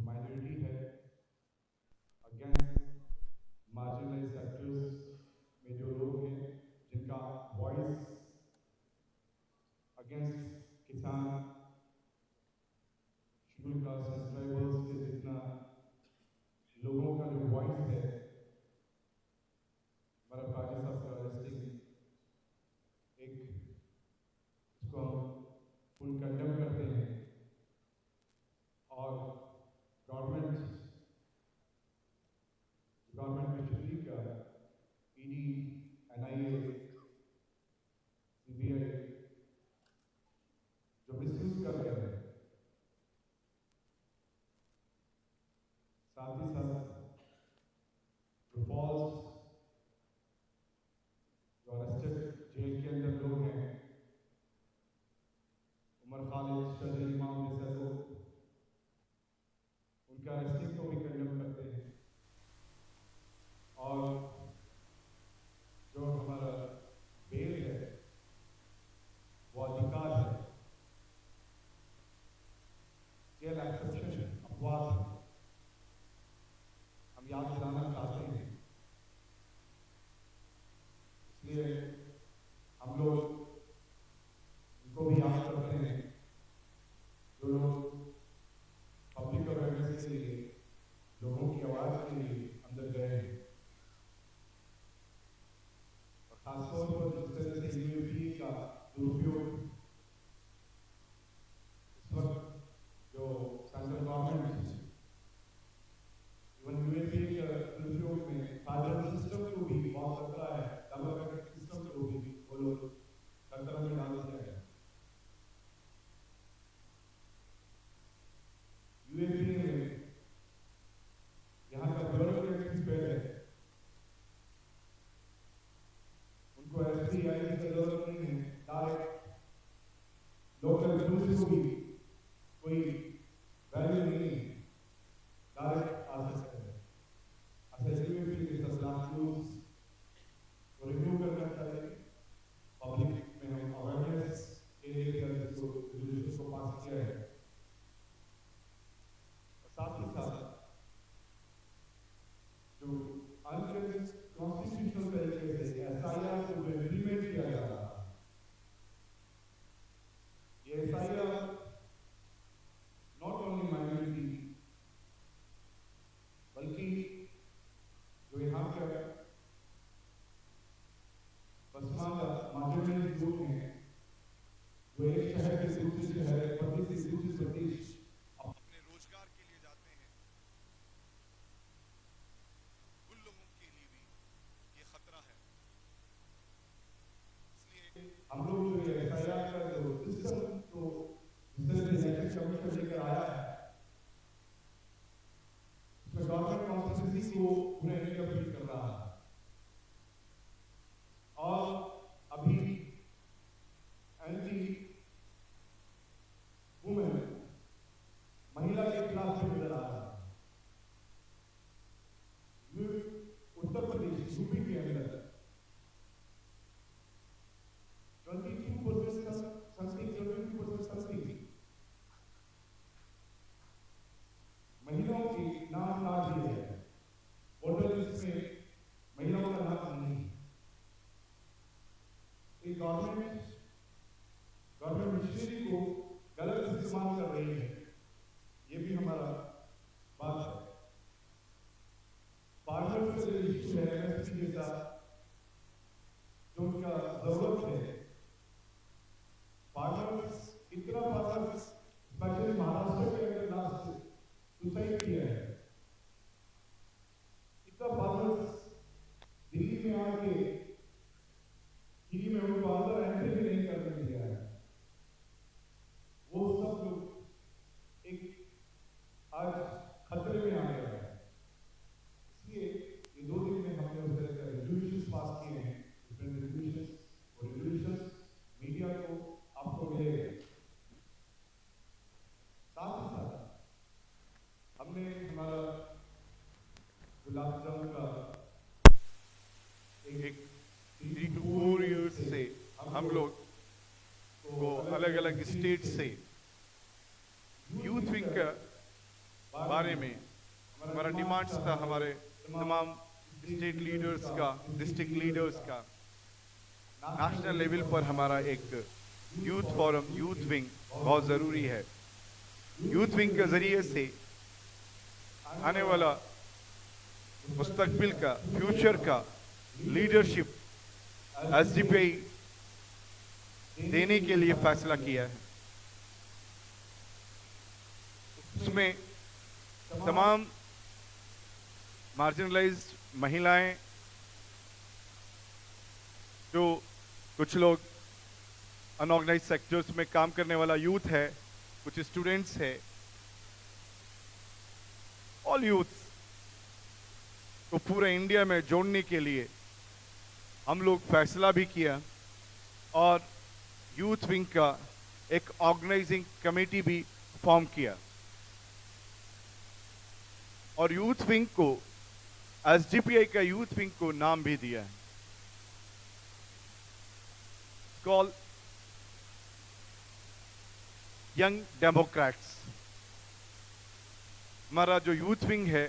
Minority है, against marginalise sectors में जो लोग हैं जिनका वॉइस अगेंस्ट किसान, शेड्यूल कास्ट एंड ट्राइबल्स के जितना लोगों का जो वॉइस है, हमारा पार्टी साहब का अरेस्टिंग एक इसको हम फुल कंडेम करते हैं। और गवर्नमेंट गवर्नमेंट मशीनरी का ईडी, एनआईए, सीबीआई जो मिसयूज कर रहे हैं, साथ ही साथ जो फॉल्स जो अरेस्टेड जेल के अंदर लोग हैं, उमर खालिद, शहरी इमाम जैसे लोग, उनका अरेस्टिंग को भी कंडेम करते हैं। और जो हमारा बेल है वो अधिकार है, जेल एक्सेप्शन अपवाद है, हम याद दिलाना चाहते हैं। इसलिए हम लोग इनको भी याद करते हैं जो लोग पब्लिक अवेयरनेस के लिए, लोगों की आवाज़ के लिए अंदर गए हैं। और खासतौर पर जिस तरह से यूएपी का दुरुपयोग इस वक्त जो सेंट्रल गवर्नमेंट इवन यूएपी का दुरुपयोग में फेडरल सिस्टम को भी बहुत खतरा है, डबल सिस्टम को भी वो लोग खतरा में डाल दिया है। यूएपी में यहाँ का ब्यूरोक्रेटिक स्पेल है, उनको एसबीआई की जरूरत नहीं है, डायरेक्ट लोकल पुलिस को भी कोई वैल्यू नहीं है, डायरेक्ट आ सकते हैं। यूएपी के सलाह रूल्स को रिव्यू करना चाहिए। पब्लिक में हम अवेयरनेस के लिए रेजोल्यूशन को पास किया है। साथ ही साथ जो अनकॉन्स्टिट्यूशनल तरीके से एसआईआर को जो इम्प्लीमेंट किया जा रहा है, ये एसआईआर नॉट ओनली माइनॉरिटी बल्कि जो यहाँ के पसमानदा मार्जिनलाइज्ड लोग हैं, जो एक शहर से दूसरे शहर, प्रदेश से दूसरे प्रदेश अपने रोजगार के लिए जाते हैं, उन लोगों के लिए भी ये खतरा है। इसलिए हम लोग जो एसआईआर का जो सिस्टम को जिस तरह से इलेक्शन कमीशन लेकर आया है, उसमें गवर्नमेंट कॉन्स्टिट्यूंसी को पूरे इंडिया अपील कर रहा है। और अभी एंटी वुमेन महिला के खिलाफ भी नजर आ रहा है। उत्तर प्रदेश यूपी के अंदर 22% समथिंग महिलाओं के नाम ला दिए हैं वोटर लिस्ट में, महिलाओं का नाम नहीं। गवर्नमेंट मशीनरी को गलत इस्तेमाल कर रही है, ये भी हमारा बात है। फार्मर्स का जो इशू है एमएसपी के साथ, जो उनका जरूरत है, फार्मर्स इतना फार्मर्स स्पेशली महाराष्ट्र के अंदर लास्ट सुसाइड किया है, इतना फार्मर्स दिल्ली में आके दिल्ली में उनको अंदर एंट्री भी नहीं करने दिया है। वो सब लोग एक आज खतरे में आ गया है। इसलिए ये 2 दिन में हमने उस तरह के रेजोल्यूशंस पास किए हैं, डिफरेंट रेजोल्यूशंस, और रेजोल्यूशंस मीडिया को आपको मिलेगा। साथ ही साथ हमने हमारा गुलाब जामुन का एक 3 to 4 years से हम लोग को अलग अलग स्टेट से यूथ विंग का बारे में हमारा डिमांड्स था हमारे तमाम स्टेट लीडर्स का, डिस्ट्रिक्ट लीडर्स का। नेशनल लेवल पर हमारा एक यूथ फोरम, यूथ विंग बहुत ज़रूरी है। यूथ विंग के ज़रिए से आने वाला मुस्तकबिल का, फ्यूचर का लीडरशिप एसडीपीआई देने के लिए फैसला किया है। उसमें तमाम मार्जिनलाइज्ड महिलाएं, जो कुछ लोग अनऑर्गेनाइज सेक्टर्स में काम करने वाला यूथ है, कुछ स्टूडेंट्स है, ऑल यूथ को पूरे इंडिया में जोड़ने के लिए हम लोग फैसला भी किया और यूथ विंग का एक ऑर्गेनाइजिंग कमेटी भी फॉर्म किया और यूथ विंग को, एसडीपीआई का यूथ विंग को नाम भी दिया है, कॉल यंग डेमोक्रेट्स। हमारा जो यूथ विंग है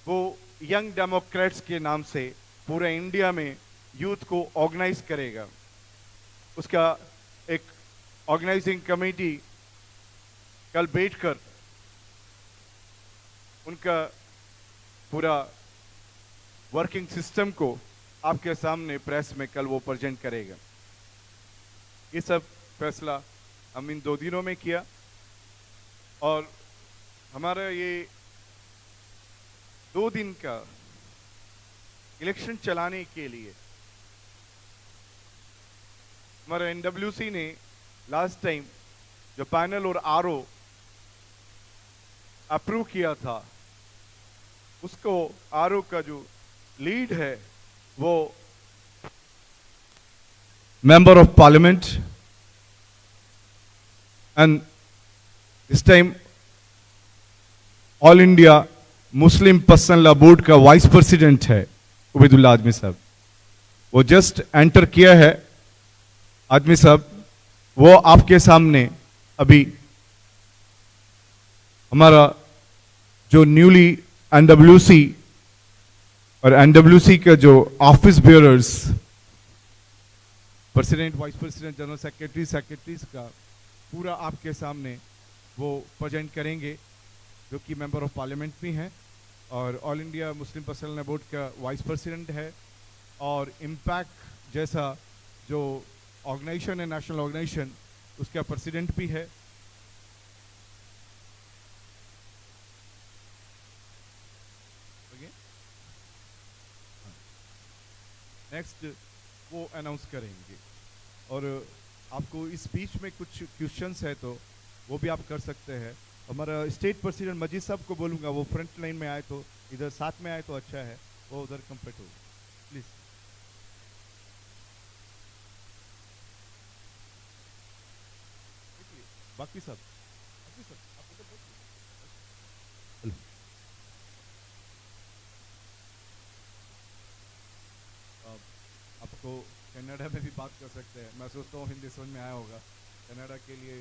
वो यंग डेमोक्रेट्स के नाम से पूरे इंडिया में यूथ को ऑर्गेनाइज करेगा। उसका एक ऑर्गेनाइजिंग कमेटी कल बैठकर उनका पूरा वर्किंग सिस्टम को आपके सामने प्रेस में कल वो प्रेजेंट करेगा। ये सब फैसला हम इन 2 दिनों में किया और हमारा ये 2 दिन का इलेक्शन चलाने के लिए हमारा एनडब्ल्यूसी ने लास्ट टाइम जो पैनल और आरओ अप्रूव किया था, उसको आरओ का जो लीड है वो member of parliament and this time all India Muslim personal law board का वाइस प्रेसिडेंट है उबैदुल्ला आजमी साहब। वो जस्ट एंटर किया है। आजमी साहब, वो आपके सामने अभी हमारा जो न्यूली एनडब्ल्यूसी और एनडब्ल्यूसी का जो office bearers, president, vice president, general secretary, secretaries का पूरा आपके सामने वो प्रेजेंट करेंगे, जो कि मेंबर ऑफ पार्लियामेंट भी हैं और all India Muslim personal law board का वाइस प्रेसिडेंट है और इम्पैक्ट जैसा जो ऑर्गेनाइजेशन है, नेशनल ऑर्गेनाइजेशन, उसका प्रेसिडेंट भी है। नेक्स्ट वो अनाउंस करेंगे और आपको इस स्पीच में कुछ क्वेश्चंस है तो वो भी आप कर सकते हैं। हमारा स्टेट प्रेसिडेंट मजीद साहब को बोलूँगा वो फ्रंट लाइन में आए तो, इधर साथ में आए तो अच्छा है, वो उधर कंप्लीट हो प्लीज। बाकी सब आप उधर बैठिए। आपको कनाडा में भी बात कर सकते हैं, मैं सोचता हूँ हिंदी समझ में आया होगा। कनाडा के लिए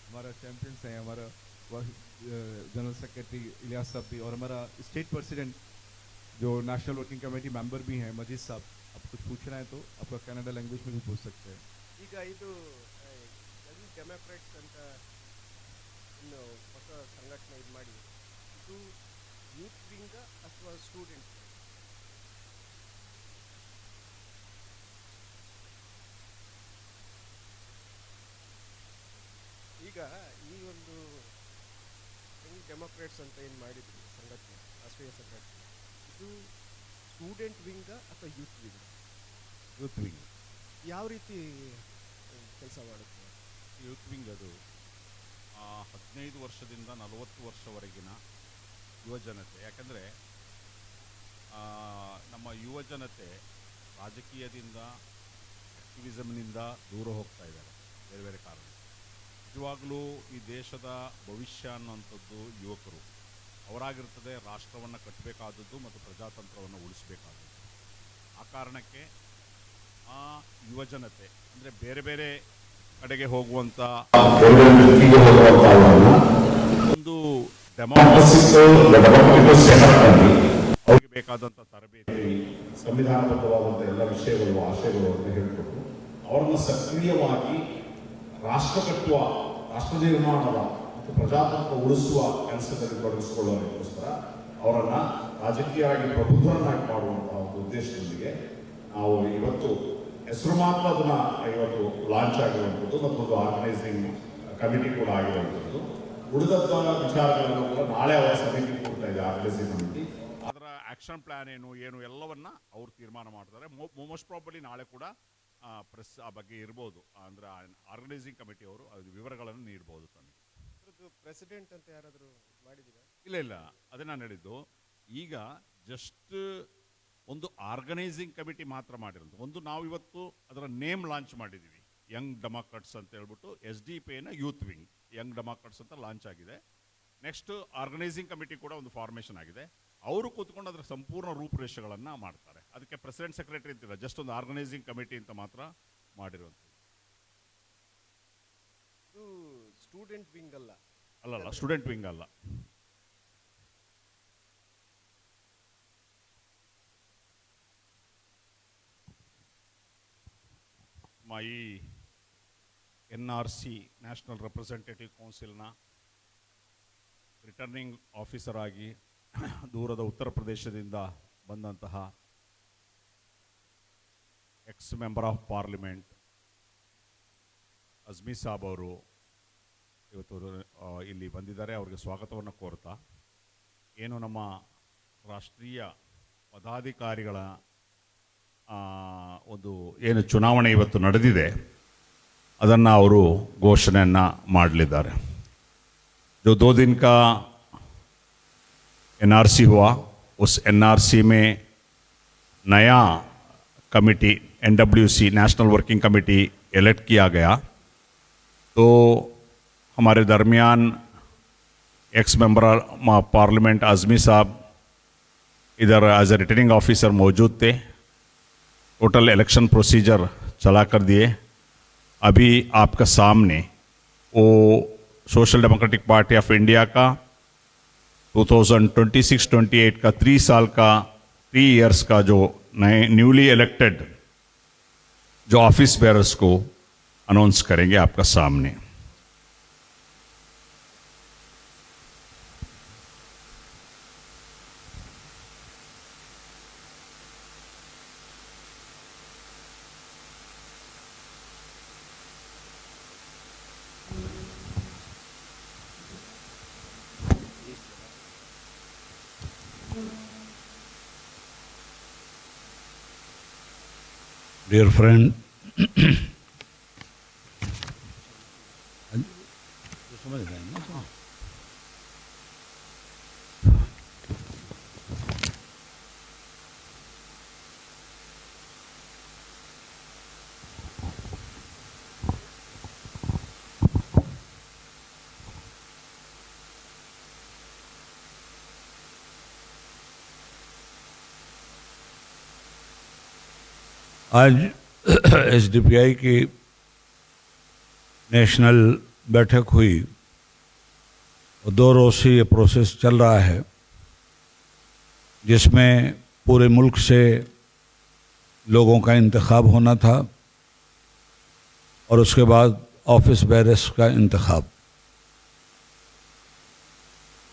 हमारा चैंपियंस हैं, हमारा जनरल सेक्रेटरी इलियास साहब भी और हमारा स्टेट प्रेसिडेंट जो नेशनल वर्किंग कमेटी मेंबर भी हैं मजीद साहब। आप कुछ पूछना है तो आपका कनाडा लैंग्वेज में भी पूछ सकते हैं। ಈಗ ಇದು ಯಂಗ್ ಡೆಮೋಕ್ರಾಟ್ಸ್ ಅಂತ ಇನ್ನು ಹೊಸ ಸಂಘಟನೆ ಇದು ಮಾಡಿ, ಇದು ಯೂತ್ ವಿಂಗ ಅಥವಾ ಸ್ಟೂಡೆಂಟ್ಸ್? ಈಗ ಈ ಒಂದು ಯಂಗ್ ಡೆಮೋಕ್ರಾಟ್ಸ್ ಅಂತ ಏನು ಮಾಡಿದ್ರಿ ಸಂಘಟನೆ, ರಾಷ್ಟ್ರೀಯ ಸಂಘಟನೆ, ಇದು ಸ್ಟೂಡೆಂಟ್ ವಿಂಗ ಅಥವಾ ಯೂತ್ ವಿಂಗ? Youth wing. ಯಾವ ರೀತಿ ಕೆಲಸ ಮಾಡುತ್ತೆ? ಯೂತ್ ವಿಂಗ್ ಅದು 15 ವರ್ಷದಿಂದ 40 ವರ್ಷವರೆಗಿನ ಯುವಜನತೆ. ಯಾಕಂದರೆ ನಮ್ಮ ಯುವಜನತೆ ರಾಜಕೀಯದಿಂದ, ಆಕ್ಟಿವಿಸಮ್ನಿಂದ ದೂರ ಹೋಗ್ತಾ ಇದ್ದಾರೆ ಬೇರೆ ಬೇರೆ ಕಾರಣ. ನಿಜವಾಗಲೂ ಈ ದೇಶದ ಭವಿಷ್ಯ ಅನ್ನುವಂಥದ್ದು ಯುವಕರು. ಅವರಾಗಿರ್ತದೆ ರಾಷ್ಟ್ರವನ್ನು ಕಟ್ಟಬೇಕಾದದ್ದು ಮತ್ತು ಪ್ರಜಾತಂತ್ರವನ್ನು ಉಳಿಸಬೇಕಾದದ್ದು. ಆ ಕಾರಣಕ್ಕೆ ಆ ಯುವಜನತೆ ಅಂದರೆ ಬೇರೆ ಬೇರೆ ಕಡೆಗೆ ಹೋಗುವಂಥ ಒಂದು ಒಂದು ಅವ್ರಿಗೆ ಬೇಕಾದಂಥ ತರಬೇತಿ, ಸಂವಿಧಾನಬದ್ಧವಾದಂಥ ಎಲ್ಲ ವಿಷಯಗಳು, ಆಶಯಗಳು ಅಂತ ಹೇಳಿಕೊಟ್ಟು ಅವರನ್ನು ಸಕ್ರಿಯವಾಗಿ ರಾಷ್ಟ್ರ ಕಟ್ಟುವ, ರಾಷ್ಟ್ರ ನಿರ್ಮಾಣದ ಮತ್ತು ಪ್ರಜಾತಂತ್ರ ಉಳಿಸುವ ಕೆಲಸದಲ್ಲಿ ತೊಡಗಿಸಿಕೊಳ್ಳೋದಕ್ಕೋಸ್ಕರ ಅವರನ್ನು ರಾಜಕೀಯವಾಗಿ ಪ್ರಬುದ್ಧರನ್ನಾಗಿ ಮಾಡುವಂತಹ ಒಂದು ಉದ್ದೇಶದೊಂದಿಗೆ ನಾವು ಇವತ್ತು ಹೆಸರು ಮಾತ್ರ ಅದನ್ನು ಇವತ್ತು ಲಾಂಚ್ ಆಗಿರುವಂಥದ್ದು ಮತ್ತು ಒಂದು ಆರ್ಗನೈಸಿಂಗ್ ಕಮಿಟಿ ಕೂಡ ಆಗಿರುವಂಥದ್ದು. ಉಳಿದಂಥ ವಿಚಾರಗಳನ್ನು ಕೂಡ ನಾಳೆ ಅವರ ಸಮಿತಿ ಕೊಡ್ತಾ ಇದೆ, ಆರ್ಗನೈಸಿಂಗ್ ಕಮಿಟಿ. ಅದರ ಆಕ್ಷನ್ ಪ್ಲಾನ್ ಏನು ಎಲ್ಲವನ್ನ ಅವರು ತೀರ್ಮಾನ ಮಾಡ್ತಾರೆ. ಮೋಸ್ಟ್ ಪ್ರಾಬಬ್ಲಿ ನಾಳೆ ಕೂಡ ಪ್ರೆಸ್ ಆ ಬಗ್ಗೆ ಇರ್ಬೋದು, ಅಂದ್ರೆ ಆರ್ಗನೈಸಿಂಗ್ ಕಮಿಟಿ ಅವರು ಅದು ವಿವರಗಳನ್ನು ನೀಡಬಹುದು ತಮಗೆ. ಪ್ರೆಸಿಡೆಂಟ್ ಅಂತ ಯಾರಾದರೂ ಮಾಡಿದ್ದೀರಾ? ಇಲ್ಲ, ಅದೇ ನಾನು ಹೇಳಿದ್ದು. ಈಗ ಜಸ್ಟ್ ಒಂದು ಆರ್ಗನೈಸಿಂಗ್ ಕಮಿಟಿ ಮಾತ್ರ ಮಾಡಿರೋದು. ಒಂದು ನಾವು ಇವತ್ತು ಅದರ ನೇಮ್ ಲಾಂಚ್ ಮಾಡಿದ್ದೀವಿ, ಯಂಗ್ ಡೆಮಾಕ್ರಾಟ್ಸ್ ಅಂತ ಹೇಳ್ಬಿಟ್ಟು. SDP ಯೂತ್ ವಿಂಗ್ ಯಂಗ್ ಡೆಮಾಕ್ರಾಟ್ಸ್ ಅಂತ ಲಾಂಚ್ ಆಗಿದೆ. ನೆಕ್ಸ್ಟ್ ಆರ್ಗನೈಸಿಂಗ್ ಕಮಿಟಿ ಕೂಡ ಒಂದು ಫಾರ್ಮೇಷನ್ ಆಗಿದೆ. ಅವರು ಕೂತ್ಕೊಂಡು ಅದರ ಸಂಪೂರ್ಣ ರೂಪುರೇಷೆಗಳನ್ನು ಮಾಡ್ತಾರೆ. ಅದಕ್ಕೆ ಪ್ರೆಸಿಡೆಂಟ್ ಸೆಕ್ರೆಟರಿ ಅಂತಿಲ್ಲ, ಜಸ್ಟ್ ಒಂದು ಆರ್ಗನೈಸಿಂಗ್ ಕಮಿಟಿ ಅಂತ ಮಾತ್ರ ಮಾಡಿರುವಂಥದ್ದು. ಇದು ಸ್ಟೂಡೆಂಟ್ ವಿಂಗ್ ಅಲ್ಲ? ಅಲ್ಲಲ್ಲ, ಸ್ಟೂಡೆಂಟ್ ವಿಂಗ್ ಅಲ್ಲ. ಈ NRC ನ್ಯಾಷನಲ್ ರೆಪ್ರೆಸೆಂಟೇಟಿವ್ ಕೌನ್ಸಿಲ್ನ ರಿಟರ್ನಿಂಗ್ ಆಫೀಸರ್ ಆಗಿ ದೂರದ ಉತ್ತರ ಪ್ರದೇಶದಿಂದ ಬಂದಂತಹ ex member of parliament Azmi Saab ಅವರು ಇವತ್ತು ಇಲ್ಲಿ ಬಂದಿದ್ದಾರೆ. ಅವರಿಗೆ ಸ್ವಾಗತವನ್ನು ಕೋರ್ತಾ, ಏನು ನಮ್ಮ ರಾಷ್ಟ್ರೀಯ ಪದಾಧಿಕಾರಿಗಳ ಒಂದು ಏನು ಚುನಾವಣೆ ಇವತ್ತು ನಡೆದಿದೆ ಅದನ್ನು ಅವರು ಘೋಷಣೆಯನ್ನು ಮಾಡಲಿದ್ದಾರೆ. जो 2 दिन का NRC हुआ, उस NRC में नया committee NWC national working committee elect किया गया. तो हमारे दरमियान एक्स मेंबर पार्लिमेंट आज़मी साहब इधर एज ए रिटर्निंग ऑफिसर मौजूद थे. टोटल इलेक्शन प्रोसीजर चला कर दिए. अभी आपका सामने वो social democratic party of India का 2026-28 का 3 साल का 3 इयर्स का जो नए न्यूली इलेक्टेड जो ऑफिस बेयरर्स को अनाउंस करेंगे आपका सामने. Dear friend, आज SDPI की नेशनल बैठक हुई और 2 रोज से ये प्रोसेस चल रहा है, जिसमें पूरे मुल्क से लोगों का इंतखाब होना था और उसके बाद ऑफिस बेयरर्स का इंतखाब.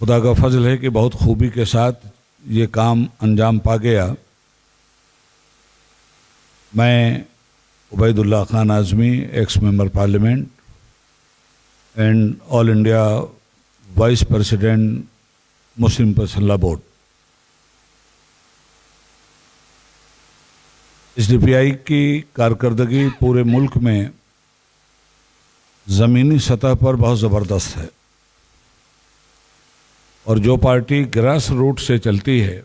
खुदा का फजल है कि बहुत खूबी के साथ ये काम अंजाम पा गया. मैं Ubaidullah Khan Azmi, x member parliament and all India vice president Muslim personal law board, SDPI की कारकर्दगी पूरे मुल्क में ज़मीनी सतह पर बहुत ज़बरदस्त है और जो पार्टी ग्रास रूट से चलती है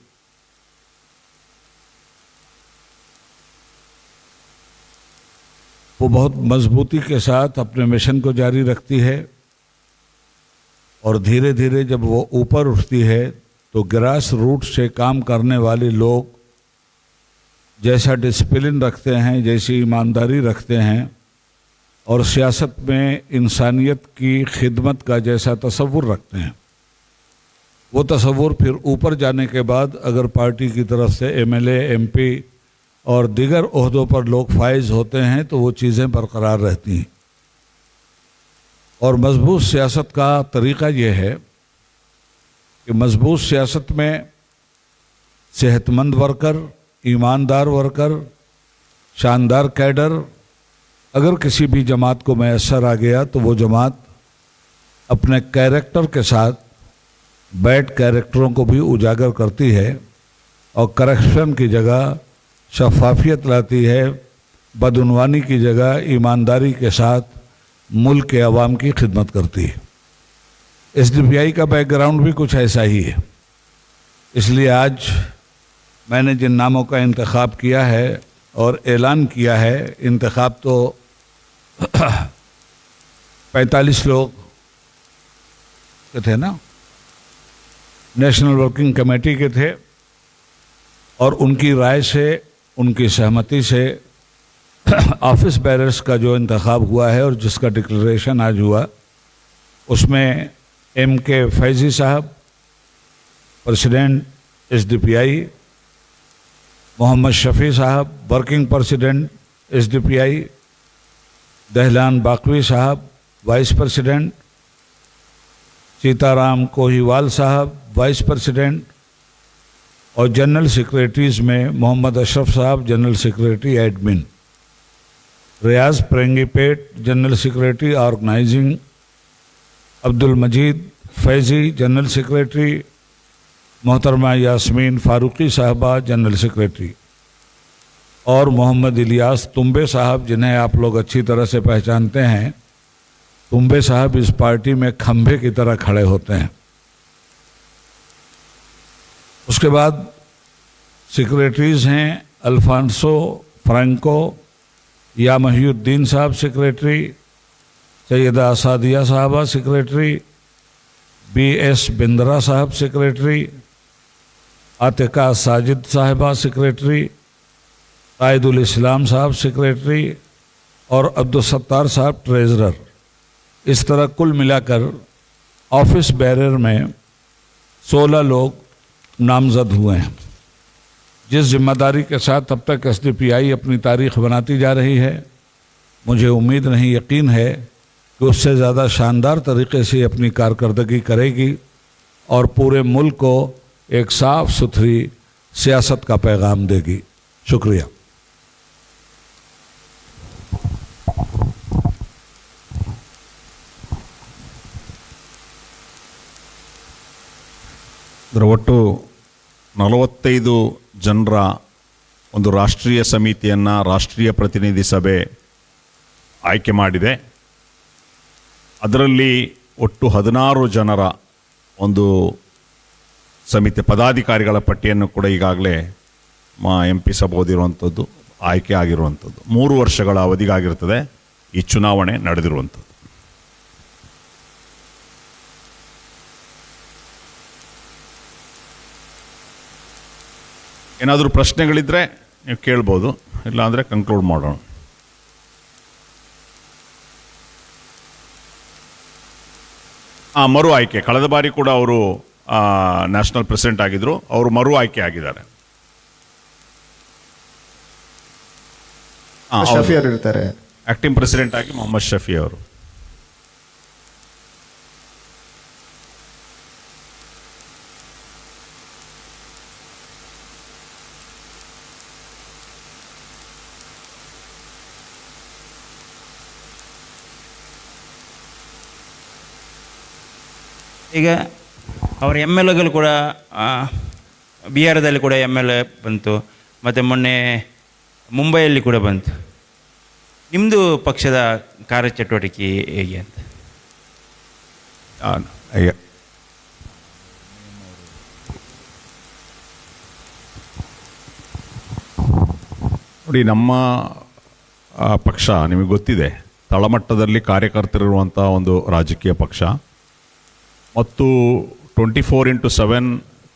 वो बहुत मजबूती के साथ अपने मिशन को जारी रखती है और धीरे धीरे जब वो ऊपर उठती है तो ग्रास रूट से काम करने वाले लोग जैसा डिसिप्लिन रखते हैं, जैसी ईमानदारी रखते हैं और सियासत में इंसानियत की खिदमत का जैसा तसव्वुर रखते हैं, वो तसव्वुर फिर ऊपर जाने के बाद अगर पार्टी की तरफ से एमएलए, एमपी और दीगर ओहदों पर लोग फाइज होते हैं तो वो चीज़ें बरकरार रहती हैं। और मजबूत सियासत का तरीक़ा ये है कि मजबूत सियासत में सेहतमंद वर्कर, ईमानदार वर्कर, शानदार कैडर अगर किसी भी जमात को मैसर आ गया तो वो जमात अपने कैरेक्टर के साथ बैड कैरेक्टरों को भी उजागर करती है और करप्शन की जगह शफाफियत लाती है, बदउनवानी की जगह ईमानदारी के साथ मुल्क के अवाम की खिदमत करती है। एसडीपीआई का बैकग्राउंड भी कुछ ऐसा ही है। इसलिए आज मैंने जिन नामों का इंतखाब किया है और ऐलान किया है, इंतखाब तो 45 लोग के थे ना, नेशनल वर्किंग कमेटी के थे, और उनकी राय से, उनकी सहमति से ऑफिस बैरर्स का जो इंतखाब हुआ है और जिसका डिक्लेरेशन आज हुआ, उसमें MK फैज़ी साहब प्रेसिडेंट एसडीपीआई, मोहम्मद शफ़ी साहब वर्किंग प्रेसिडेंट एसडीपीआई, दहलान बाकवी साहब वाइस प्रेसिडेंट, सीताराम कोहीवाल साहब वाइस प्रेसिडेंट, और जनरल सेक्रेटरीज़ में मोहम्मद अशरफ साहब जनरल सेक्रेटरी एडमिन, रियाज प्रेंगीपेट जनरल सेक्रेटरी ऑर्गेनाइजिंग, अब्दुल मजीद फैज़ी जनरल सेक्रेटरी, मोहतरमा यास्मीन फारूकी साहबा जनरल सेक्रेटरी, और मोहम्मद इलियास तुम्बे साहब, जिन्हें आप लोग अच्छी तरह से पहचानते हैं। तुम्बे साहब इस पार्टी में खंभे की तरह खड़े होते हैं। उसके बाद सेक्रेटरीज हैं अल्फांसो फ्रैंको, या महिउद्दीन साहब सेक्रेटरी, सैयदा सादिया साहबा सेक्रेटरी, BS बिंद्रा साहब सेक्रेटरी, आतिका साजिद साहिबा सेक्रेटरी, कायदुल इस्लाम साहब सेक्रेटरी और अब्दुल सत्तार साहब ट्रेजरर। इस तरह कुल मिलाकर ऑफिस बैरर में 16 लोग नामजद हुए हैं। जिस जिम्मेदारी के साथ अब तक एसडीपीआई अपनी तारीख बनाती जा रही है, मुझे उम्मीद नहीं, यकीन है कि उससे ज़्यादा शानदार तरीके से अपनी कारकर्दगी करेगी और पूरे मुल्क को एक साफ़ सुथरी सियासत का पैगाम देगी। शुक्रिया। ಒಟ್ಟು 45 ಜನರ ಒಂದು ರಾಷ್ಟ್ರೀಯ ಸಮಿತಿಯನ್ನು ರಾಷ್ಟ್ರೀಯ ಪ್ರತಿನಿಧಿ ಸಭೆ ಆಯ್ಕೆ ಮಾಡಿದೆ. ಅದರಲ್ಲಿ ಒಟ್ಟು 16 ಜನರ ಒಂದು ಸಮಿತಿ ಪದಾಧಿಕಾರಿಗಳ ಪಟ್ಟಿಯನ್ನು ಕೂಡ ಈಗಾಗಲೇ MP ಸಭೆ ಓದಿರುವಂಥದ್ದು, ಆಯ್ಕೆ ಆಗಿರುವಂಥದ್ದು. 3 ವರ್ಷಗಳ ಅವಧಿಗಾಗಿರ್ತದೆ ಈ ಚುನಾವಣೆ ನಡೆದಿರುವಂಥದ್ದು. ಏನಾದರೂ ಪ್ರಶ್ನೆಗಳಿದ್ದರೆ ನೀವು ಕೇಳ್ಬೋದು, ಇಲ್ಲಾಂದರೆ ಕನ್ಕ್ಲೂಡ್ ಮಾಡೋಣ. ಮರು ಆಯ್ಕೆ, ಕಳೆದ ಬಾರಿ ಕೂಡ ಅವರು ನ್ಯಾಷನಲ್ ಪ್ರೆಸಿಡೆಂಟ್ ಆಗಿದ್ದರು, ಅವರು ಮರು ಆಯ್ಕೆ ಆಗಿದ್ದಾರೆ. ಶಫಿ ಅವರು ಇರ್ತಾರೆ ಆಕ್ಟಿಂಗ್ ಪ್ರೆಸಿಡೆಂಟ್ ಆಗಿ ಮೊಹಮ್ಮದ್ ಶಫಿ ಅವರು. ಈಗ ಅವರ MLAಗಳು ಕೂಡ ಬಿಹಾರದಲ್ಲಿ ಕೂಡ MLA ಬಂತು, ಮತ್ತು ಮೊನ್ನೆ ಮುಂಬೈಯಲ್ಲಿ ಕೂಡ ಬಂತು. ನಿಮ್ಮದು ಪಕ್ಷದ ಕಾರ್ಯಚಟುವಟಿಕೆ ಹೇಗೆ ಅಂತ? ನೋಡಿ, ನಮ್ಮ ಪಕ್ಷ ನಿಮಗೆ ಗೊತ್ತಿದೆ, ತಳಮಟ್ಟದಲ್ಲಿ ಕಾರ್ಯಕರ್ತರಿರುವಂಥ ಒಂದು ರಾಜಕೀಯ ಪಕ್ಷ ಮತ್ತು 24/7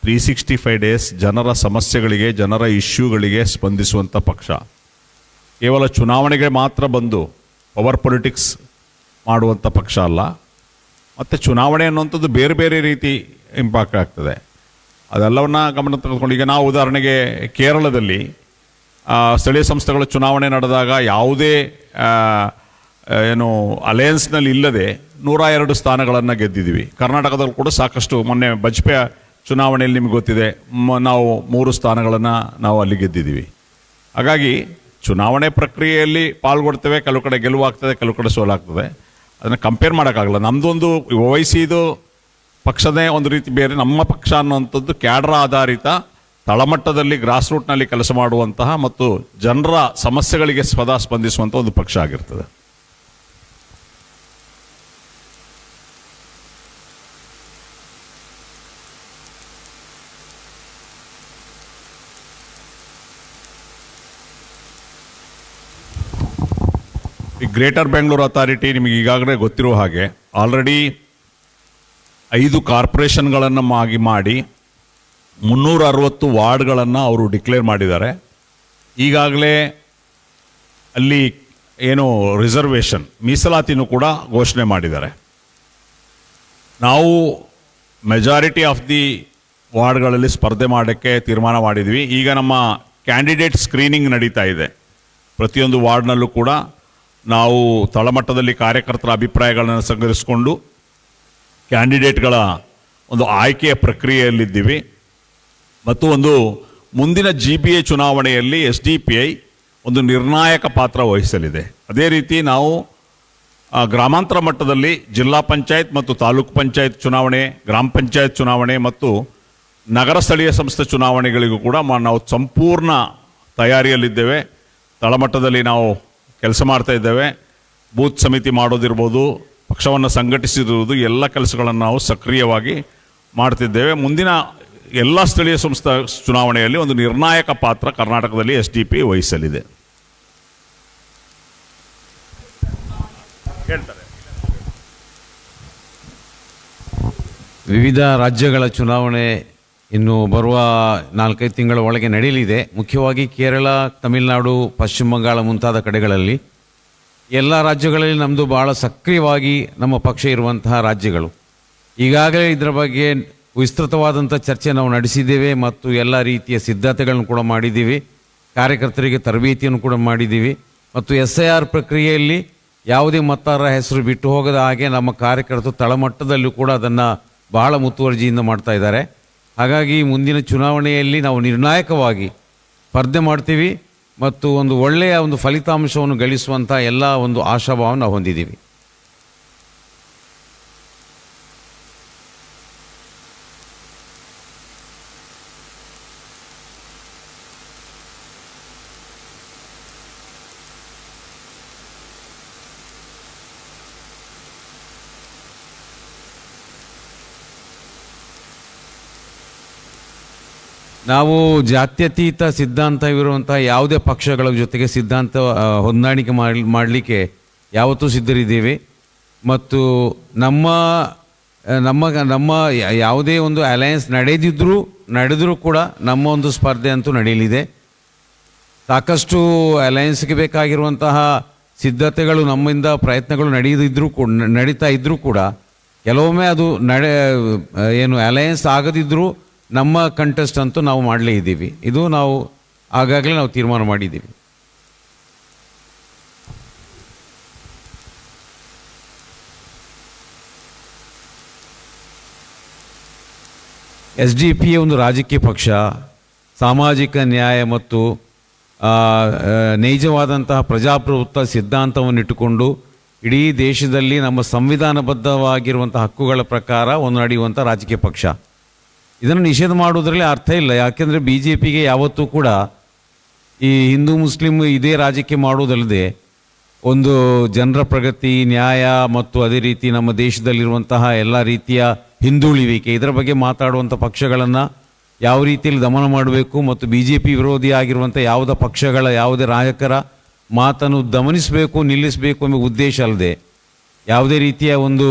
365 ಡೇಸ್ ಜನರ ಸಮಸ್ಯೆಗಳಿಗೆ, ಜನರ ಇಶ್ಯೂಗಳಿಗೆ ಸ್ಪಂದಿಸುವಂಥ ಪಕ್ಷ. ಕೇವಲ ಚುನಾವಣೆಗೆ ಮಾತ್ರ ಬಂದು ಪವರ್ ಪೊಲಿಟಿಕ್ಸ್ ಮಾಡುವಂಥ ಪಕ್ಷ ಅಲ್ಲ. ಮತ್ತು ಚುನಾವಣೆ ಅನ್ನುವಂಥದ್ದು ಬೇರೆ ಬೇರೆ ರೀತಿ ಇಂಪ್ಯಾಕ್ಟ್ ಆಗ್ತದೆ. ಅದೆಲ್ಲವನ್ನ ಗಮನ ತೆಗೆದುಕೊಂಡು ಈಗ ನಾವು ಉದಾಹರಣೆಗೆ ಕೇರಳದಲ್ಲಿ ಸ್ಥಳೀಯ ಸಂಸ್ಥೆಗಳ ಚುನಾವಣೆ ನಡೆದಾಗ ಯಾವುದೇ ಏನು ಅಲಯನ್ಸ್ನಲ್ಲಿ ಇಲ್ಲದೆ 102 ಸ್ಥಾನಗಳನ್ನು ಗೆದ್ದಿದ್ದೀವಿ. ಕರ್ನಾಟಕದಲ್ಲಿ ಕೂಡ ಸಾಕಷ್ಟು ಮೊನ್ನೆ ಬಜ್ಪೆ ಚುನಾವಣೆಯಲ್ಲಿ ನಿಮ್ಗೆ ಗೊತ್ತಿದೆ, ನಾವು 3 ಸ್ಥಾನಗಳನ್ನು ನಾವು ಅಲ್ಲಿ ಗೆದ್ದಿದ್ದೀವಿ. ಹಾಗಾಗಿ ಚುನಾವಣೆ ಪ್ರಕ್ರಿಯೆಯಲ್ಲಿ ಪಾಲ್ಗೊಳ್ತೇವೆ, ಕೆಲವು ಕಡೆ ಗೆಲುವಾಗ್ತದೆ, ಕೆಲವು ಕಡೆ ಸೋಲಾಗ್ತದೆ. ಅದನ್ನು ಕಂಪೇರ್ ಮಾಡೋಕ್ಕಾಗಲ್ಲ. ನಮ್ಮದೊಂದು OICದು ಪಕ್ಷದೇ ಒಂದು ರೀತಿ ಬೇರೆ, ನಮ್ಮ ಪಕ್ಷ ಅನ್ನುವಂಥದ್ದು ಕ್ಯಾಡ್ರ ಆಧಾರಿತ ತಳಮಟ್ಟದಲ್ಲಿ ಗ್ರಾಸ್ ರೂಟ್ನಲ್ಲಿ ಕೆಲಸ ಮಾಡುವಂತಹ ಮತ್ತು ಜನರ ಸಮಸ್ಯೆಗಳಿಗೆ ಸದಾ ಸ್ಪಂದಿಸುವಂಥ ಒಂದು ಪಕ್ಷ ಆಗಿರ್ತದೆ. ಈ ಗ್ರೇಟರ್ ಬೆಂಗಳೂರು ಅಥಾರಿಟಿ ನಿಮಗೆ ಈಗಾಗಲೇ ಗೊತ್ತಿರೋ ಹಾಗೆ ಆಲ್ರೆಡಿ 5 ಕಾರ್ಪೊರೇಷನ್ಗಳನ್ನು ಮಾಡಿ 360 ವಾರ್ಡ್ಗಳನ್ನು ಅವರು ಡಿಕ್ಲೇರ್ ಮಾಡಿದ್ದಾರೆ. ಈಗಾಗಲೇ ಅಲ್ಲಿ ಏನು ರಿಸರ್ವೇಷನ್ ಮೀಸಲಾತಿನೂ ಕೂಡ ಘೋಷಣೆ ಮಾಡಿದ್ದಾರೆ. ನಾವು ಮೆಜಾರಿಟಿ ಆಫ್ ದಿ ವಾರ್ಡ್ಗಳಲ್ಲಿ ಸ್ಪರ್ಧೆ ಮಾಡೋಕ್ಕೆ ತೀರ್ಮಾನ ಮಾಡಿದ್ವಿ. ಈಗ ನಮ್ಮ ಕ್ಯಾಂಡಿಡೇಟ್ ಸ್ಕ್ರೀನಿಂಗ್ ನಡೀತಾ ಇದೆ. ಪ್ರತಿಯೊಂದು ವಾರ್ಡ್ನಲ್ಲೂ ಕೂಡ ನಾವು ತಳಮಟ್ಟದಲ್ಲಿ ಕಾರ್ಯಕರ್ತರ ಅಭಿಪ್ರಾಯಗಳನ್ನು ಸಂಗ್ರಹಿಸಿಕೊಂಡು ಕ್ಯಾಂಡಿಡೇಟ್ಗಳ ಒಂದು ಆಯ್ಕೆಯ ಪ್ರಕ್ರಿಯೆಯಲ್ಲಿದ್ದೀವಿ. ಮತ್ತು ಒಂದು ಮುಂದಿನ GPA ಚುನಾವಣೆಯಲ್ಲಿ SDPI ಒಂದು ನಿರ್ಣಾಯಕ ಪಾತ್ರ ವಹಿಸಲಿದೆ. ಅದೇ ರೀತಿ ನಾವು ಗ್ರಾಮಾಂತರ ಮಟ್ಟದಲ್ಲಿ ಜಿಲ್ಲಾ ಪಂಚಾಯತ್ ಮತ್ತು ತಾಲೂಕು ಪಂಚಾಯತ್ ಚುನಾವಣೆ, ಗ್ರಾಮ ಪಂಚಾಯತ್ ಚುನಾವಣೆ ಮತ್ತು ನಗರ ಸ್ಥಳೀಯ ಸಂಸ್ಥೆ ಚುನಾವಣೆಗಳಿಗೂ ಕೂಡ ನಾವು ಸಂಪೂರ್ಣ ತಯಾರಿಯಲ್ಲಿದ್ದೇವೆ. ತಳಮಟ್ಟದಲ್ಲಿ ನಾವು ಕೆಲಸ ಮಾಡ್ತಾ ಇದ್ದೇವೆ. ಬೂತ್ ಸಮಿತಿ ಮಾಡೋದಿರ್ಬೋದು, ಪಕ್ಷವನ್ನು ಸಂಘಟಿಸಿರುವುದು, ಎಲ್ಲ ಕೆಲಸಗಳನ್ನು ನಾವು ಸಕ್ರಿಯವಾಗಿ ಮಾಡ್ತಿದ್ದೇವೆ. ಮುಂದಿನ ಎಲ್ಲ ಸ್ಥಳೀಯ ಸಂಸ್ಥೆ ಚುನಾವಣೆಯಲ್ಲಿ ಒಂದು ನಿರ್ಣಾಯಕ ಪಾತ್ರ ಕರ್ನಾಟಕದಲ್ಲಿ SDP ವಹಿಸಲಿದೆ. ಹೇಳ್ತಾರೆ. ವಿವಿಧ ರಾಜ್ಯಗಳ ಚುನಾವಣೆ ಇನ್ನು ಬರುವ 4-5 ತಿಂಗಳ ಒಳಗೆ ನಡೆಯಲಿದೆ. ಮುಖ್ಯವಾಗಿ ಕೇರಳ, ತಮಿಳುನಾಡು, ಪಶ್ಚಿಮ ಬಂಗಾಳ ಮುಂತಾದ ಕಡೆಗಳಲ್ಲಿ ಎಲ್ಲ ರಾಜ್ಯಗಳಲ್ಲಿ ನಮ್ಮದು ಭಾಳ ಸಕ್ರಿಯವಾಗಿ ನಮ್ಮ ಪಕ್ಷ ಇರುವಂತಹ ರಾಜ್ಯಗಳು. ಈಗಾಗಲೇ ಇದರ ಬಗ್ಗೆ ವಿಸ್ತೃತವಾದಂಥ ಚರ್ಚೆ ನಾವು ನಡೆಸಿದ್ದೇವೆ ಮತ್ತು ಎಲ್ಲ ರೀತಿಯ ಸಿದ್ಧತೆಗಳನ್ನು ಕೂಡ ಮಾಡಿದ್ದೀವಿ. ಕಾರ್ಯಕರ್ತರಿಗೆ ತರಬೇತಿಯನ್ನು ಕೂಡ ಮಾಡಿದ್ದೀವಿ ಮತ್ತು SIR ಪ್ರಕ್ರಿಯೆಯಲ್ಲಿ ಯಾವುದೇ ಮತದಾರರ ಹೆಸರು ಬಿಟ್ಟು ಹೋಗದ ಹಾಗೆ ನಮ್ಮ ಕಾರ್ಯಕರ್ತರು ತಳಮಟ್ಟದಲ್ಲೂ ಕೂಡ ಅದನ್ನು ಬಹಳ ಮುತುವರ್ಜಿಯಿಂದ ಮಾಡ್ತಾ ಇದ್ದಾರೆ. ಹಾಗಾಗಿ ಮುಂದಿನ ಚುನಾವಣೆಯಲ್ಲಿ ನಾವು ನಿರ್ಣಾಯಕವಾಗಿ ಸ್ಪರ್ಧೆ ಮಾಡ್ತೀವಿ ಮತ್ತು ಒಂದು ಒಳ್ಳೆಯ ಒಂದು ಫಲಿತಾಂಶವನ್ನು ಗಳಿಸುವಂಥ ಎಲ್ಲ ಒಂದು ಆಶಾಭಾವವನ್ನು ನಾವು ಹೊಂದಿದ್ದೀವಿ. ನಾವು ಜಾತ್ಯತೀತ ಸಿದ್ಧಾಂತವಿರುವಂಥ ಯಾವುದೇ ಪಕ್ಷಗಳ ಜೊತೆಗೆ ಸಿದ್ಧಾಂತ ಹೊಂದಾಣಿಕೆ ಮಾಡಲಿಕ್ಕೆ ಯಾವತ್ತೂ ಸಿದ್ಧರಿದ್ದೀವಿ ಮತ್ತು ನಮ್ಮ ನಮ್ಮ ನಮ್ಮ ಯಾವುದೇ ಒಂದು ಅಲಯನ್ಸ್ ನಡೆದರೂ ಕೂಡ ನಮ್ಮ ಒಂದು ಸ್ಪರ್ಧೆ ಅಂತೂ ನಡೆಯಲಿದೆ. ಸಾಕಷ್ಟು ಅಲಯನ್ಸ್ಗೆ ಬೇಕಾಗಿರುವಂತಹ ಸಿದ್ಧತೆಗಳು ನಮ್ಮಿಂದ ಪ್ರಯತ್ನಗಳು ನಡೀತಾ ಇದ್ದರೂ ಕೂಡ ಕೆಲವೊಮ್ಮೆ ಅದು ಏನು ಅಲಯನ್ಸ್ ಆಗದಿದ್ದರೂ ನಮ್ಮ ಕಂಟೆಸ್ಟ್ ಅಂತೂ ನಾವು ಮಾಡಲೇ ಇದ್ದೀವಿ. ಇದು ನಾವು ಆಗಾಗಲೇ ನಾವು ತೀರ್ಮಾನ ಮಾಡಿದ್ದೀವಿ. SDP ಒಂದು ರಾಜಕೀಯ ಪಕ್ಷ, ಸಾಮಾಜಿಕ ನ್ಯಾಯ ಮತ್ತು ನೈಜವಾದಂತಹ ಪ್ರಜಾಪ್ರಭುತ್ವ ಸಿದ್ಧಾಂತವನ್ನು ಇಟ್ಟುಕೊಂಡು ಇಡೀ ದೇಶದಲ್ಲಿ ನಮ್ಮ ಸಂವಿಧಾನಬದ್ಧವಾಗಿರುವಂಥ ಹಕ್ಕುಗಳ ಪ್ರಕಾರ ಒಂದು ನಡೆಯುವಂಥ ರಾಜಕೀಯ ಪಕ್ಷ. ಇದನ್ನು ನಿಷೇಧ ಮಾಡುವುದರಲ್ಲಿ ಅರ್ಥ ಇಲ್ಲ. ಯಾಕೆಂದರೆ BJPಗೆ ಯಾವತ್ತೂ ಕೂಡ ಈ ಹಿಂದೂ ಮುಸ್ಲಿಂ ಇದೇ ರಾಜಕೀಯ ಮಾಡುವುದಲ್ಲದೆ ಒಂದು ಜನರ ಪ್ರಗತಿ, ನ್ಯಾಯ ಮತ್ತು ಅದೇ ರೀತಿ ನಮ್ಮ ದೇಶದಲ್ಲಿರುವಂತಹ ಎಲ್ಲ ರೀತಿಯ ಹಿಂದುಳಿವಿಕೆ ಇದರ ಬಗ್ಗೆ ಮಾತಾಡುವಂಥ ಪಕ್ಷಗಳನ್ನು ಯಾವ ರೀತಿಯಲ್ಲಿ ದಮನ ಮಾಡಬೇಕು ಮತ್ತು BJP ವಿರೋಧಿ ಆಗಿರುವಂಥ ಯಾವುದೇ ಪಕ್ಷಗಳ ಯಾವುದೇ ನಾಯಕರ ಮಾತನ್ನು ದಮನಿಸಬೇಕು, ನಿಲ್ಲಿಸಬೇಕು ಎಂಬ ಉದ್ದೇಶ ಅಲ್ಲದೆ ಯಾವುದೇ ರೀತಿಯ ಒಂದು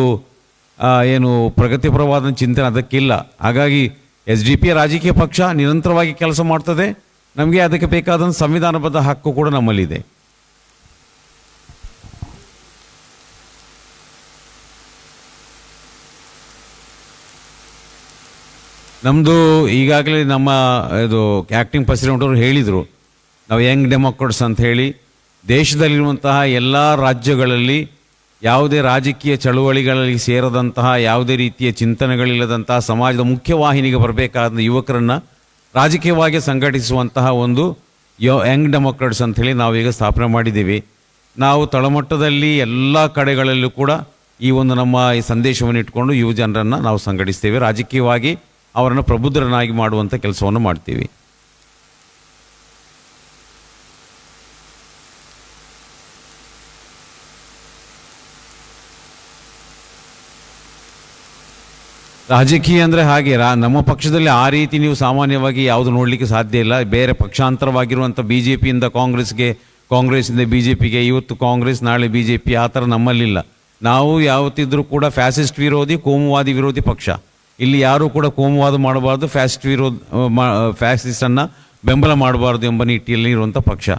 ಏನು ಪ್ರಗತಿಪರವಾದ ಚಿಂತನೆ ಅದಕ್ಕಿಲ್ಲ. ಹಾಗಾಗಿ SDP ರಾಜಕೀಯ ಪಕ್ಷ ನಿರಂತರವಾಗಿ ಕೆಲಸ ಮಾಡ್ತದೆ. ನಮಗೆ ಅದಕ್ಕೆ ಬೇಕಾದಂಥ ಸಂವಿಧಾನಬದ್ಧ ಹಕ್ಕು ಕೂಡ ನಮ್ಮಲ್ಲಿದೆ. ನಮ್ಮದು ಈಗಾಗಲೇ ನಮ್ಮ ಇದು ಆ್ಯಕ್ಟಿಂಗ್ ಪ್ರೆಸಿಡೆಂಟ್ ಅವರು ಹೇಳಿದರು, ನಾವು ಯಂಗ್ ಡೆಮೋಕ್ರಾಟ್ಸ್ ಅಂತ ಹೇಳಿ ದೇಶದಲ್ಲಿರುವಂತಹ ಎಲ್ಲ ರಾಜ್ಯಗಳಲ್ಲಿ ಯಾವುದೇ ರಾಜಕೀಯ ಚಳುವಳಿಗಳಲ್ಲಿ ಸೇರದಂತಹ, ಯಾವುದೇ ರೀತಿಯ ಚಿಂತನೆಗಳಿಲ್ಲದಂತಹ ಸಮಾಜದ ಮುಖ್ಯವಾಹಿನಿಗೆ ಬರಬೇಕಾದ ಯುವಕರನ್ನು ರಾಜಕೀಯವಾಗಿ ಸಂಘಟಿಸುವಂತಹ ಒಂದು ಯಂಗ್ ಡೆಮೋಕ್ರಾಟ್ಸ್ ಅಂಥೇಳಿ ನಾವೀಗ ಸ್ಥಾಪನೆ ಮಾಡಿದ್ದೀವಿ. ನಾವು ತಳಮಟ್ಟದಲ್ಲಿ ಎಲ್ಲ ಕಡೆಗಳಲ್ಲೂ ಕೂಡ ಈ ಒಂದು ನಮ್ಮ ಈ ಸಂದೇಶವನ್ನು ಇಟ್ಕೊಂಡು ಯುವ ಜನರನ್ನು ನಾವು ಸಂಘಟಿಸ್ತೇವೆ. ರಾಜಕೀಯವಾಗಿ ಅವರನ್ನು ಪ್ರಬುದ್ಧರನ್ನಾಗಿ ಮಾಡುವಂಥ ಕೆಲಸವನ್ನು ಮಾಡ್ತೀವಿ. ರಾಜಕೀಯ ಅಂದರೆ ಹಾಗೆ ನಮ್ಮ ಪಕ್ಷದಲ್ಲಿ ಆ ರೀತಿ ನೀವು ಸಾಮಾನ್ಯವಾಗಿ ಯಾವುದು ನೋಡಲಿಕ್ಕೆ ಸಾಧ್ಯ ಇಲ್ಲ. ಬೇರೆ ಪಕ್ಷಾಂತರವಾಗಿರುವಂಥ BJPಯಿಂದ ಕಾಂಗ್ರೆಸ್ಗೆ, ಕಾಂಗ್ರೆಸ್ಸಿಂದ BJPಗೆ, ಇವತ್ತು ಕಾಂಗ್ರೆಸ್ ನಾಳೆ BJP, ಆ ಥರ ನಮ್ಮಲ್ಲಿಲ್ಲ. ನಾವು ಯಾವತ್ತಿದ್ರೂ ಕೂಡ ಫ್ಯಾಸಿಸ್ಟ್ ವಿರೋಧಿ, ಕೋಮುವಾದಿ ವಿರೋಧಿ ಪಕ್ಷ. ಇಲ್ಲಿ ಯಾರೂ ಕೂಡ ಕೋಮುವಾದ ಮಾಡಬಾರ್ದು, ಫ್ಯಾಸಿಸ್ಟನ್ನು ಬೆಂಬಲ ಮಾಡಬಾರ್ದು ಎಂಬ ನಿಟ್ಟಿಯಲ್ಲಿ ಇರುವಂಥ ಪಕ್ಷ.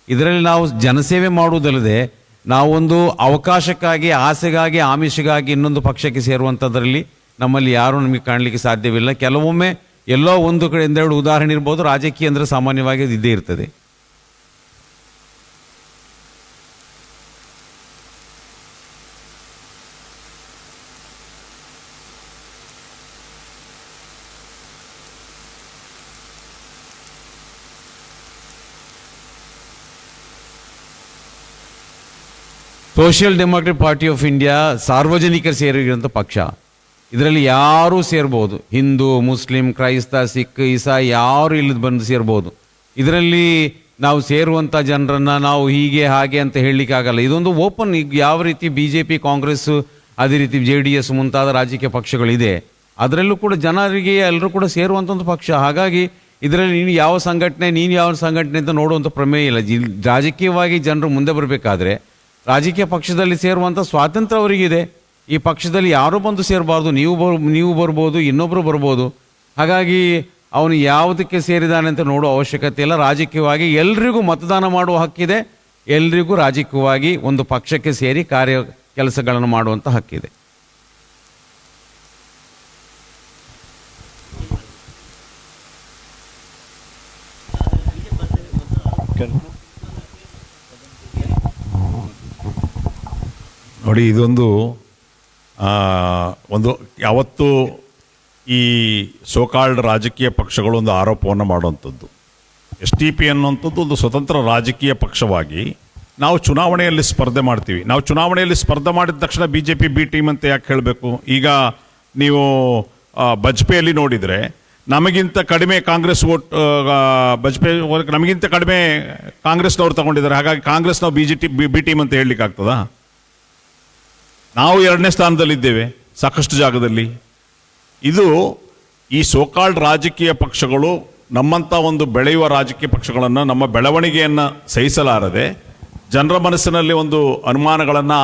ಇದರಲ್ಲಿ ನಾವು ಜನಸೇವೆ ಮಾಡುವುದಲ್ಲದೆ ನಾವೊಂದು ಅವಕಾಶಕ್ಕಾಗಿ, ಆಸೆಗಾಗಿ, ಆಮಿಷಗಾಗಿ ಇನ್ನೊಂದು ಪಕ್ಷಕ್ಕೆ ಸೇರುವಂಥದ್ರಲ್ಲಿ ನಮ್ಮಲ್ಲಿ ಯಾರೂ ನಮಗೆ ಕಾಣಲಿಕ್ಕೆ ಸಾಧ್ಯವಿಲ್ಲ. ಕೆಲವೊಮ್ಮೆ ಎಲ್ಲೋ ಒಂದು ಕಡೆ ಒಂದೆರಡು ಉದಾಹರಣೆ ಇರ್ಬೋದು. ರಾಜಕೀಯ ಅಂದರೆ ಸಾಮಾನ್ಯವಾಗಿ ಇದ್ದೇ ಇರ್ತದೆ. Social democratic party of India ಸಾರ್ವಜನಿಕರು ಸೇರಿರುವಂಥ ಪಕ್ಷ. ಇದರಲ್ಲಿ ಯಾರೂ ಸೇರ್ಬೋದು, ಹಿಂದೂ, ಮುಸ್ಲಿಂ, ಕ್ರೈಸ್ತ, ಸಿಖ್, ಇಸಾಯಿ ಯಾರು ಇಲ್ಲದ ಬಂದು ಸೇರ್ಬೋದು. ಇದರಲ್ಲಿ ನಾವು ಸೇರುವಂಥ ಜನರನ್ನು ನಾವು ಹೀಗೆ ಹಾಗೆ ಅಂತ ಹೇಳಲಿಕ್ಕೆ ಆಗಲ್ಲ. ಇದೊಂದು ಓಪನ್. ಈಗ ಯಾವ ರೀತಿ BJP, ಕಾಂಗ್ರೆಸ್, ಅದೇ ರೀತಿ JDS ಮುಂತಾದ ರಾಜಕೀಯ ಪಕ್ಷಗಳಿದೆ, ಅದರಲ್ಲೂ ಕೂಡ ಜನರಿಗೆ ಎಲ್ಲರೂ ಕೂಡ ಸೇರುವಂಥ ಒಂದು ಪಕ್ಷ. ಹಾಗಾಗಿ ಇದರಲ್ಲಿ ನೀನು ಯಾವ ಸಂಘಟನೆ ಅಂತ ನೋಡುವಂಥ ಪ್ರಮೇಯ ಇಲ್ಲ. ರಾಜಕೀಯವಾಗಿ ಜನರು ಮುಂದೆ ಬರಬೇಕಾದ್ರೆ ರಾಜಕೀಯ ಪಕ್ಷದಲ್ಲಿ ಸೇರುವಂಥ ಸ್ವಾತಂತ್ರ್ಯ ಅವರಿಗಿದೆ. ಈ ಪಕ್ಷದಲ್ಲಿ ಯಾರೂ ಬಂದು ಸೇರಬಾರ್ದು. ನೀವು ಬರ್ಬೋದು, ಇನ್ನೊಬ್ಬರು ಬರ್ಬೋದು. ಹಾಗಾಗಿ ಅವನು ಯಾವುದಕ್ಕೆ ಸೇರಿದಾನೆ ಅಂತ ನೋಡೋ ಅವಶ್ಯಕತೆ ಇಲ್ಲ. ರಾಜಕೀಯವಾಗಿ ಎಲ್ರಿಗೂ ಮತದಾನ ಮಾಡುವ ಹಕ್ಕಿದೆ. ಎಲ್ರಿಗೂ ರಾಜಕೀಯವಾಗಿ ಒಂದು ಪಕ್ಷಕ್ಕೆ ಸೇರಿ ಕೆಲಸಗಳನ್ನು ಮಾಡುವಂಥ ಹಕ್ಕಿದೆ. ನೋಡಿ, ಇದೊಂದು ಯಾವತ್ತು ಈ ಸೋಕಾಲ್ಡ್ ರಾಜಕೀಯ ಪಕ್ಷಗಳು ಒಂದು ಆರೋಪವನ್ನು ಮಾಡುವಂಥದ್ದು. SDP ಅನ್ನುವಂಥದ್ದು ಒಂದು ಸ್ವತಂತ್ರ ರಾಜಕೀಯ ಪಕ್ಷವಾಗಿ ನಾವು ಚುನಾವಣೆಯಲ್ಲಿ ಸ್ಪರ್ಧೆ ಮಾಡ್ತೀವಿ. ನಾವು ಚುನಾವಣೆಯಲ್ಲಿ ಸ್ಪರ್ಧೆ ಮಾಡಿದ ತಕ್ಷಣ BJP B ಟೀಮ್ ಅಂತ ಯಾಕೆ ಹೇಳಬೇಕು? ಈಗ ನೀವು ಬಜ್ಪೆಯಲ್ಲಿ ನೋಡಿದರೆ ನಮಗಿಂತ ಕಡಿಮೆ ಕಾಂಗ್ರೆಸ್ ವೋಟ್, ಬಜ್ಪೆ ನಮಗಿಂತ ಕಡಿಮೆ ಕಾಂಗ್ರೆಸ್ನವ್ರು ತಗೊಂಡಿದ್ದಾರೆ. ಹಾಗಾಗಿ ಕಾಂಗ್ರೆಸ್ ನಾವು B ಟೀಮ್ ಅಂತ ಹೇಳಲಿಕ್ಕೆ ಆಗ್ತದಾ? ನಾವು 2ನೇ ಸ್ಥಾನದಲ್ಲಿದ್ದೇವೆ ಸಾಕಷ್ಟು ಜಾಗದಲ್ಲಿ. ಇದು ಈ ಸೋಕಾಲ್ಡ್ ರಾಜಕೀಯ ಪಕ್ಷಗಳು ನಮ್ಮಂಥ ಒಂದು ಬೆಳೆಯುವ ರಾಜಕೀಯ ಪಕ್ಷಗಳನ್ನು, ನಮ್ಮ ಬೆಳವಣಿಗೆಯನ್ನು ಸಹಿಸಲಾರದೆ ಜನರ ಮನಸ್ಸಿನಲ್ಲಿ ಒಂದು ಅನುಮಾನಗಳನ್ನು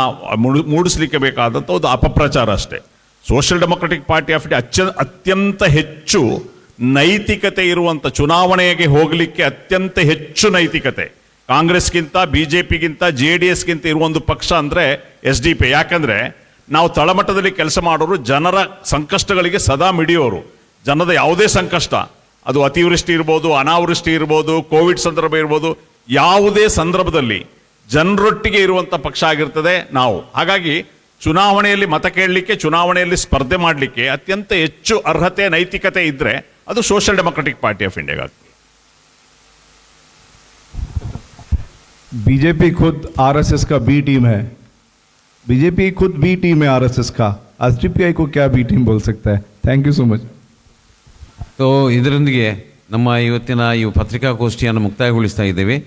ಮೂಡಿಸಲಿಕ್ಕೆ ಬೇಕಾದಂಥ ಒಂದು ಅಪಪ್ರಚಾರ ಅಷ್ಟೇ. Social democratic party of India ಅತ್ಯಂತ ಹೆಚ್ಚು ನೈತಿಕತೆ ಇರುವಂಥ, ಚುನಾವಣೆಗೆ ಹೋಗಲಿಕ್ಕೆ ಅತ್ಯಂತ ಹೆಚ್ಚು ನೈತಿಕತೆ ಕಾಂಗ್ರೆಸ್ಗಿಂತ, BJPಗಿಂತ, JDSಗಿಂತ ಇರುವ ಒಂದು ಪಕ್ಷ ಅಂದರೆ SDP. ಯಾಕಂದರೆ ನಾವು ತಳಮಟ್ಟದಲ್ಲಿ ಕೆಲಸ ಮಾಡೋರು, ಜನರ ಸಂಕಷ್ಟಗಳಿಗೆ ಸದಾ ಮಿಡಿಯೋರು. ಜನದ ಯಾವುದೇ ಸಂಕಷ್ಟ, ಅದು ಅತಿವೃಷ್ಟಿ ಇರ್ಬೋದು, ಅನಾವೃಷ್ಟಿ ಇರ್ಬೋದು, ಕೋವಿಡ್ ಸಂದರ್ಭ ಇರ್ಬೋದು, ಯಾವುದೇ ಸಂದರ್ಭದಲ್ಲಿ ಜನರೊಟ್ಟಿಗೆ ಇರುವಂಥ ಪಕ್ಷ ಆಗಿರ್ತದೆ ನಾವು. ಹಾಗಾಗಿ ಚುನಾವಣೆಯಲ್ಲಿ ಮತ ಕೇಳಲಿಕ್ಕೆ, ಚುನಾವಣೆಯಲ್ಲಿ ಸ್ಪರ್ಧೆ ಮಾಡಲಿಕ್ಕೆ ಅತ್ಯಂತ ಹೆಚ್ಚು ಅರ್ಹತೆ, ನೈತಿಕತೆ ಇದ್ದರೆ ಅದು ಸೋಷಿಯಲ್ ಡೆಮೊಕ್ರೆಟಿಕ್ ಪಾರ್ಟಿ ಆಫ್ ಇಂಡಿಯಾಗಾಗ್ತದೆ. BJP खुद RSS का B टीम है. BJP खुद B टीम है RSS का. SDPI को क्या B टीम बोल सकता है? Thank you so much. So ಇದರೊಂದಿಗೆ ನಮ್ಮ ಇವತ್ತಿನ ಈ ಪತ್ರಿಕಾಗೋಷ್ಠಿಯನ್ನು ಮುಕ್ತಾಯಗೊಳಿಸ್ತಾ ಇದ್ದೇವೆ.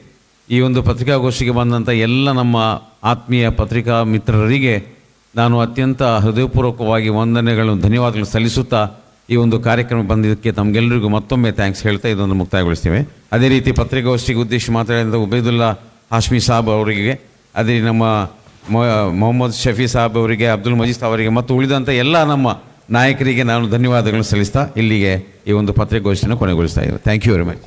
ಈ ಒಂದು ಪತ್ರಿಕಾಗೋಷ್ಠಿಗೆ ಬಂದಂಥ ಎಲ್ಲ ನಮ್ಮ ಆತ್ಮೀಯ ಪತ್ರಿಕಾ ಮಿತ್ರರಿಗೆ ನಾನು ಅತ್ಯಂತ ಹೃದಯಪೂರ್ವಕವಾಗಿ ವಂದನೆಗಳನ್ನು, ಧನ್ಯವಾದಗಳನ್ನು ಸಲ್ಲಿಸುತ್ತಾ ಈ ಒಂದು ಕಾರ್ಯಕ್ರಮ ಬಂದಿದ್ದಕ್ಕೆ ತಮಗೆಲ್ಲರಿಗೂ ಮತ್ತೊಮ್ಮೆ ಥ್ಯಾಂಕ್ಸ್ ಹೇಳ್ತಾ ಇದನ್ನು ಮುಕ್ತಾಯಗೊಳಿಸ್ತೇವೆ. ಅದೇ ರೀತಿ ಪತ್ರಿಕಾಗೋಷ್ಠಿಗೆ ಉದ್ದೇಶಿಸಿ ಮಾತಾಡಿದ ಉಬೈದುಲ್ಲಾ ಹಾಶ್ಮಿ ಸಾಬ್ ಅವರಿಗೆ, ಅದೇ ನಮ್ಮ ಮೊಹಮ್ಮದ್ ಶಫಿ ಸಾಬ್ ಅವರಿಗೆ, ಅಬ್ದುಲ್ ಮಜೀದ್ ಅವರಿಗೆ ಮತ್ತು ಉಳಿದಂಥ ಎಲ್ಲ ನಮ್ಮ ನಾಯಕರಿಗೆ ನಾನು ಧನ್ಯವಾದಗಳನ್ನು ಸಲ್ಲಿಸ್ತಾ ಇಲ್ಲಿಗೆ ಈ ಒಂದು ಪತ್ರಿಕಾಗೋಷ್ಠಿಯನ್ನು ಕೊನೆಗೊಳಿಸ್ತಾ ಇದ್ದೇವೆ. Thank you very much.